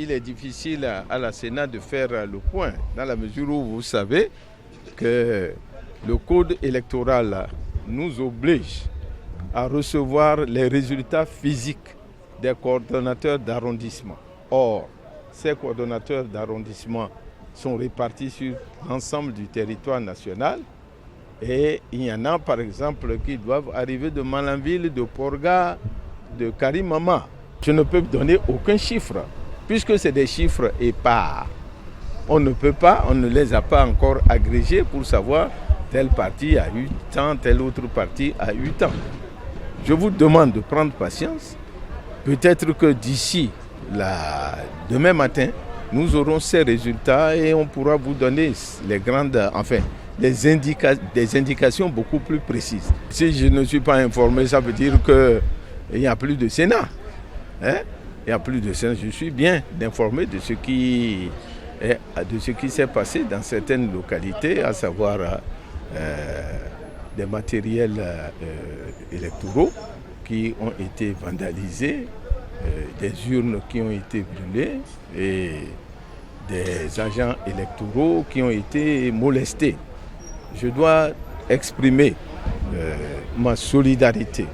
il est difficile à la Sénat de faire le point, dans la mesure où vous savez que le code électoral nous oblige à recevoir les résultats physiques des coordonnateurs d'arrondissement. Or, ces coordonnateurs d'arrondissement sont répartis sur l'ensemble du territoire national et il y en a par exemple qui doivent arriver de Malanville, de Porga, de Karimama. Je ne peux donner aucun chiffre puisque c'est des chiffres épars. On ne les a pas encore agrégés pour savoir tel parti a eu tant, tel autre parti a eu tant. Je vous demande de prendre patience. Peut-être que d'ici demain matin, nous aurons ces résultats et on pourra vous donner des indications beaucoup plus précises. Si je ne suis pas informé, ça veut dire qu'il n'y a plus de Sénat. Il n'y a plus de Sénat. Je suis bien informé de ce qui s'est passé dans certaines localités, à savoir des matériels électoraux qui ont été vandalisés, des urnes qui ont été brûlées et des agents électoraux qui ont été molestés. Je dois exprimer ma solidarité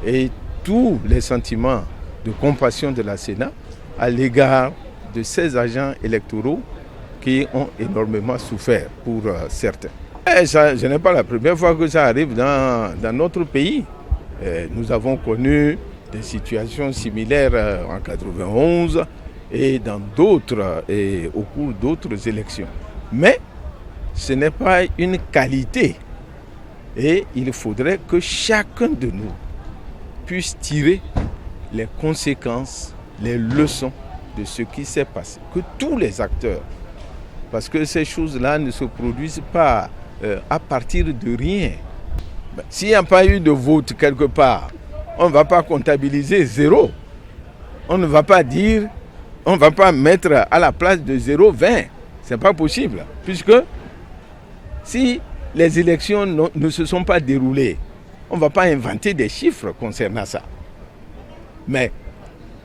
et tous les sentiments de compassion de la Sénat à l'égard de ces agents électoraux qui ont énormément souffert pour certains. Et ça, ce n'est pas la première fois que ça arrive dans notre pays. Nous avons connu des situations similaires en 1991 et dans d'autres et au cours d'autres élections. Mais ce n'est pas une qualité et il faudrait que chacun de nous puisse tirer les conséquences, les leçons de ce qui s'est passé. Que tous les acteurs, parce que ces choses-là ne se produisent pas à partir de rien. S'il n'y a pas eu de vote quelque part, on ne va pas comptabiliser zéro. On ne va pas dire, on ne va pas mettre à la place de 0,20. Ce n'est pas possible. Puisque si les élections ne se sont pas déroulées, on ne va pas inventer des chiffres concernant ça. Mais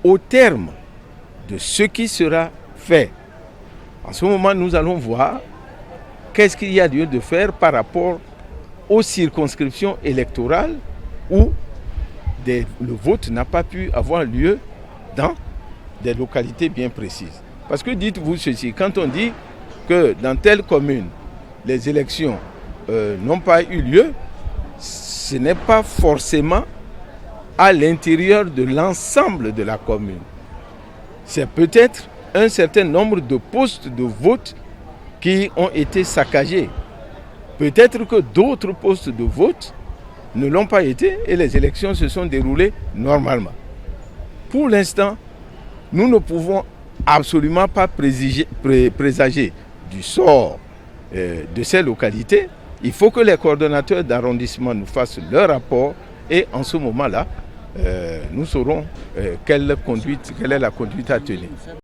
au terme de ce qui sera fait, en ce moment, nous allons voir qu'est-ce qu'il y a lieu de faire par rapport aux circonscriptions électorales où le vote n'a pas pu avoir lieu dans des localités bien précises. Parce que dites-vous ceci, quand on dit que dans telle commune, les élections n'ont pas eu lieu, ce n'est pas forcément à l'intérieur de l'ensemble de la commune. C'est peut-être un certain nombre de postes de vote qui ont été saccagés. Peut-être que d'autres postes de vote ne l'ont pas été et les élections se sont déroulées normalement. Pour l'instant, nous ne pouvons absolument pas présager du sort de ces localités. Il faut que les coordonnateurs d'arrondissement nous fassent leur rapport et en ce moment-là, nous saurons quelle est la conduite à tenir.